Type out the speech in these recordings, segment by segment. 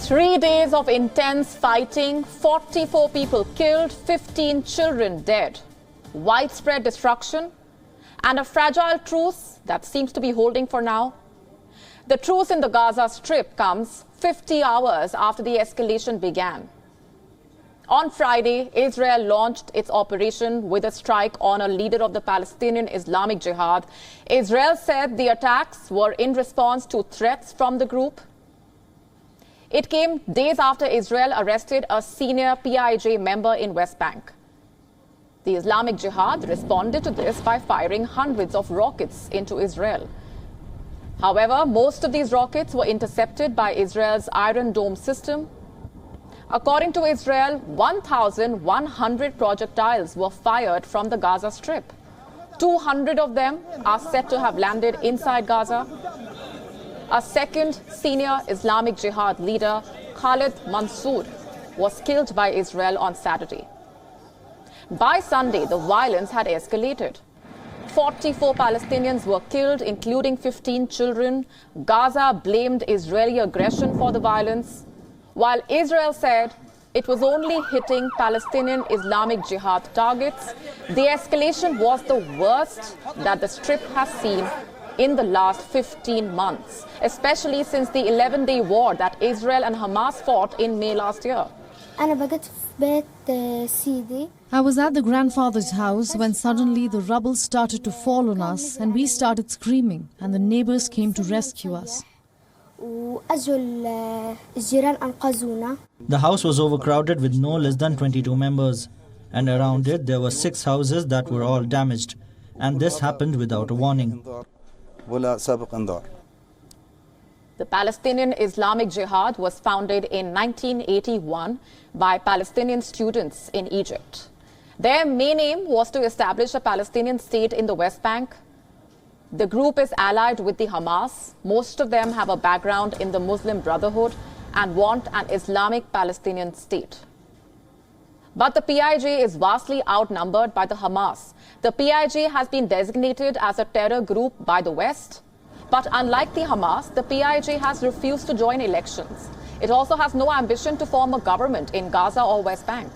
3 days of intense fighting, 44 people killed, 15 children dead, widespread destruction, and a fragile truce that seems to be holding for now. The truce in the Gaza Strip comes 50 hours after the escalation began. On Friday, Israel launched its operation with a strike on a leader of the Palestinian Islamic Jihad. Israel said the attacks were in response to threats from the group. It came days after Israel arrested a senior PIJ member in West Bank. The Islamic Jihad responded to this by firing hundreds of rockets into Israel. However, most of these rockets were intercepted by Israel's Iron Dome system. According to Israel, 1,100 projectiles were fired from the Gaza Strip. 200 of them are said to have landed inside Gaza. A second senior Islamic Jihad leader, Khalid Mansour, was killed by Israel on Saturday. By Sunday, the violence had escalated. 44 Palestinians were killed, including 15 children. Gaza blamed Israeli aggression for the violence, while Israel said it was only hitting Palestinian Islamic Jihad targets. The escalation was the worst that the Strip has seen in the last 15 months, especially since the 11-day war that Israel and Hamas fought in May last year. I was at the grandfather's house when suddenly the rubble started to fall on us and we started screaming, and the neighbors came to rescue us. The house was overcrowded with no less than 22 members, and around it there were 6 houses that were all damaged, and this happened without a warning. The Palestinian Islamic Jihad was founded in 1981 by Palestinian students in Egypt. Their main aim was to establish a Palestinian state in the West Bank. The group is allied with the Hamas. Most of them have a background in the Muslim Brotherhood and want an Islamic Palestinian state. But the PIJ is vastly outnumbered by the Hamas. The PIJ has been designated as a terror group by the West. But unlike the Hamas, the PIJ has refused to join elections. It also has no ambition to form a government in Gaza or West Bank.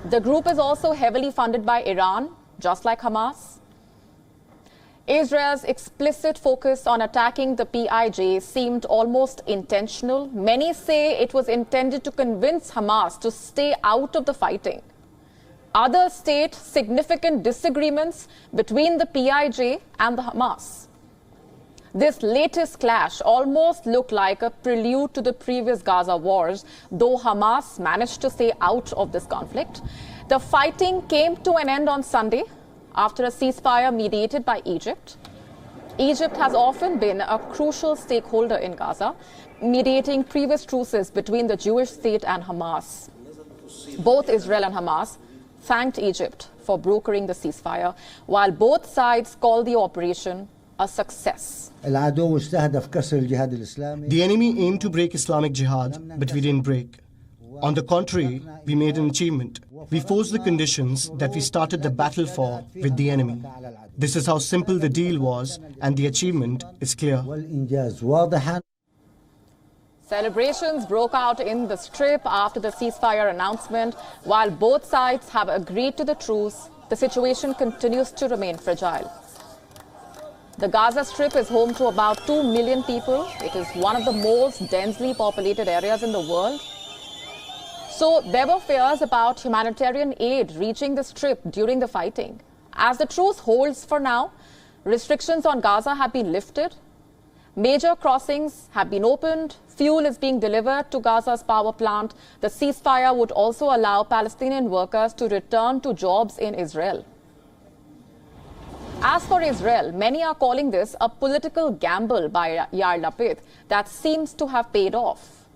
The group is also heavily funded by Iran, just like Hamas. Israel's explicit focus on attacking the PIJ seemed almost intentional. Many say it was intended to convince Hamas to stay out of the fighting. Others state significant disagreements between the PIJ and the Hamas. This latest clash almost looked like a prelude to the previous Gaza wars, though Hamas managed to stay out of this conflict. The fighting came to an end on Sunday after a ceasefire mediated by Egypt. Egypt has often been a crucial stakeholder in Gaza, mediating previous truces between the Jewish state and Hamas. Both Israel and Hamas thanked Egypt for brokering the ceasefire, while both sides called the operation a success. The enemy aimed to break Islamic Jihad, but we didn't break. On the contrary, we made an achievement. We forced the conditions that we started the battle for with the enemy. This is how simple the deal was, and the achievement is clear. Celebrations broke out in the Strip after the ceasefire announcement. While both sides have agreed to the truce, the situation continues to remain fragile. The Gaza Strip is home to about 2 million people. It is one of the most densely populated areas in the world. So there were fears about humanitarian aid reaching the Strip during the fighting. As the truce holds for now, restrictions on Gaza have been lifted. Major crossings have been opened. Fuel is being delivered to Gaza's power plant. The ceasefire would also allow Palestinian workers to return to jobs in Israel. As for Israel, many are calling this a political gamble by Yair Lapid that seems to have paid off.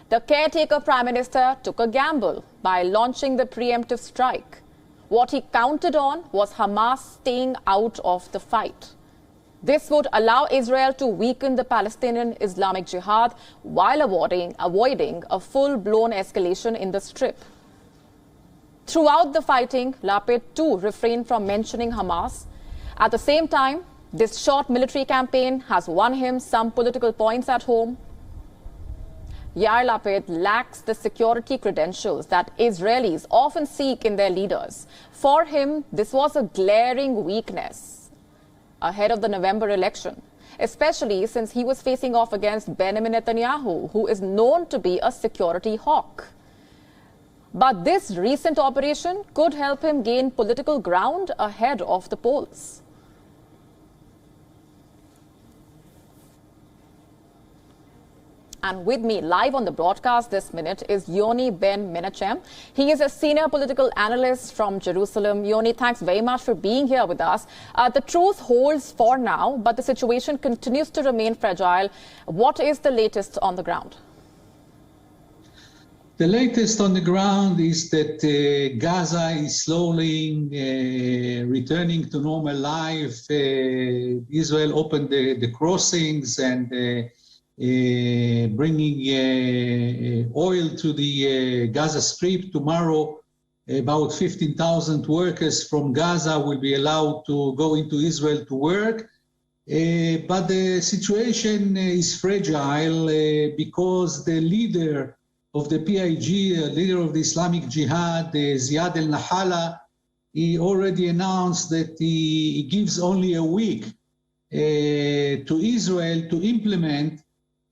The caretaker prime minister took a gamble by launching the preemptive strike. What he counted on was Hamas staying out of the fight. This would allow Israel to weaken the Palestinian Islamic Jihad while avoiding a full-blown escalation in the Strip. Throughout the fighting, Lapid too refrained from mentioning Hamas. At the same time, this short military campaign has won him some political points at home. Yair Lapid lacks the security credentials that Israelis often seek in their leaders. For him, this was a glaring weakness ahead of the November election, especially since he was facing off against Benjamin Netanyahu, who is known to be a security hawk. But this recent operation could help him gain political ground ahead of the polls. And with me live on the broadcast this minute is Yoni Ben Menachem. He is a senior political analyst from Jerusalem. Yoni, thanks very much for being here with us. The truth holds for now, but the situation continues to remain fragile. What is the latest on the ground? The latest on the ground is that Gaza is slowly returning to normal life. Israel opened the crossings and bringing oil to the Gaza Strip. Tomorrow, about 15,000 workers from Gaza will be allowed to go into Israel to work. But the situation is fragile because the leader of the PIG, leader of the Islamic Jihad, Ziad al-Nahala, he already announced that he gives only a week to Israel to implement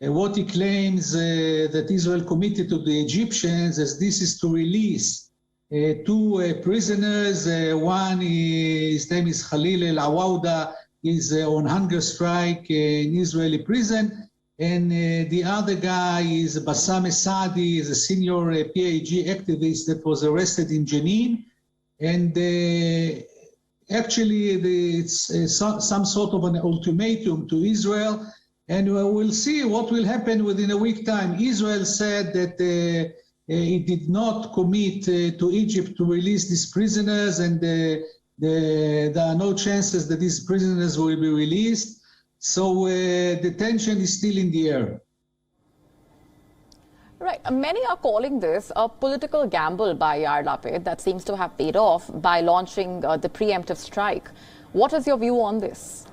what he claims that Israel committed to the Egyptians, as this is to release two prisoners. One, his name is Khalil al-Awawda, is on hunger strike in Israeli prison. And the other guy is Bassam Saadi, is a senior PIG activist that was arrested in Jenin. And actually, it's some sort of an ultimatum to Israel. And we'll see what will happen within a week's time. Israel said that it did not commit to Egypt to release these prisoners, and there are no chances that these prisoners will be released. So the tension is still in the air. Right. Many are calling this a political gamble by Yair Lapid that seems to have paid off by launching the preemptive strike. What is your view on this?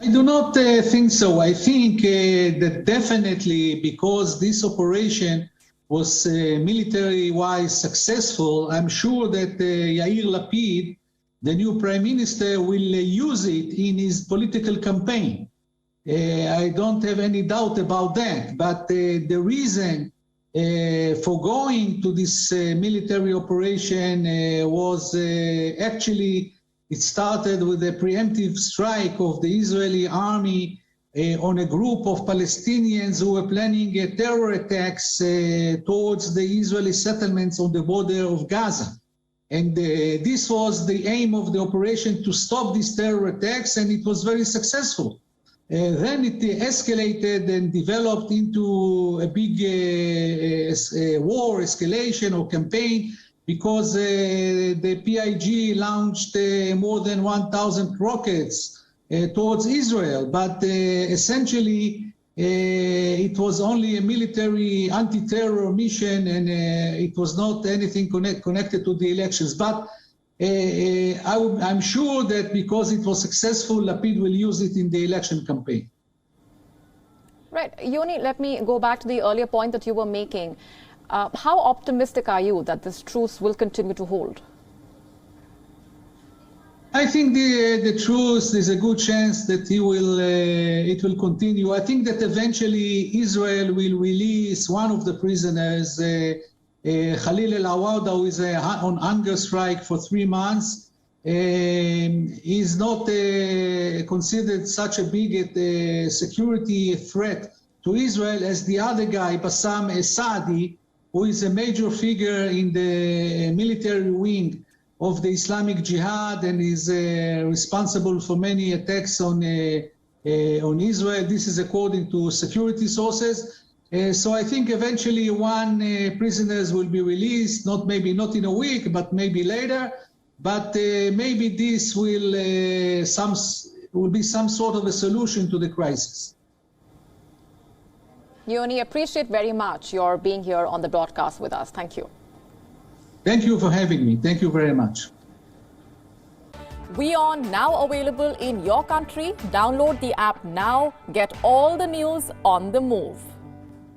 I do not think so. I think that definitely because this operation was military-wise successful, I'm sure that Yair Lapid, the new prime minister, will use it in his political campaign. I don't have any doubt about that. But the reason for going to this military operation was actually, it started with a preemptive strike of the Israeli army on a group of Palestinians who were planning terror attacks towards the Israeli settlements on the border of Gaza. And this was the aim of the operation, to stop these terror attacks, and it was very successful. Then it escalated and developed into a big war escalation or campaign, because the PIG launched more than 1,000 rockets towards Israel. But essentially, it was only a military anti-terror mission, and it was not anything connected to the elections. But I'm sure that because it was successful, Lapid will use it in the election campaign. Right. Yoni, let me go back to the earlier point that you were making. How optimistic are you that this truce will continue to hold? I think the truce, there's a good chance that it will continue. I think that eventually Israel will release one of the prisoners, Khalil al-Awawda, who is on hunger strike for 3 months. He's not considered such a big security threat to Israel as the other guy, Bassam Saadi, who is a major figure in the military wing of the Islamic Jihad and is responsible for many attacks on Israel. This is according to security sources. So I think eventually one prisoners will be released, maybe not in a week, but maybe later. But maybe this will be some sort of a solution to the crisis. Yoni, appreciate very much your being here on the broadcast with us. Thank you. Thank you for having me. Thank you very much. WION now available in your country. Download the app now. Get all the news on the move.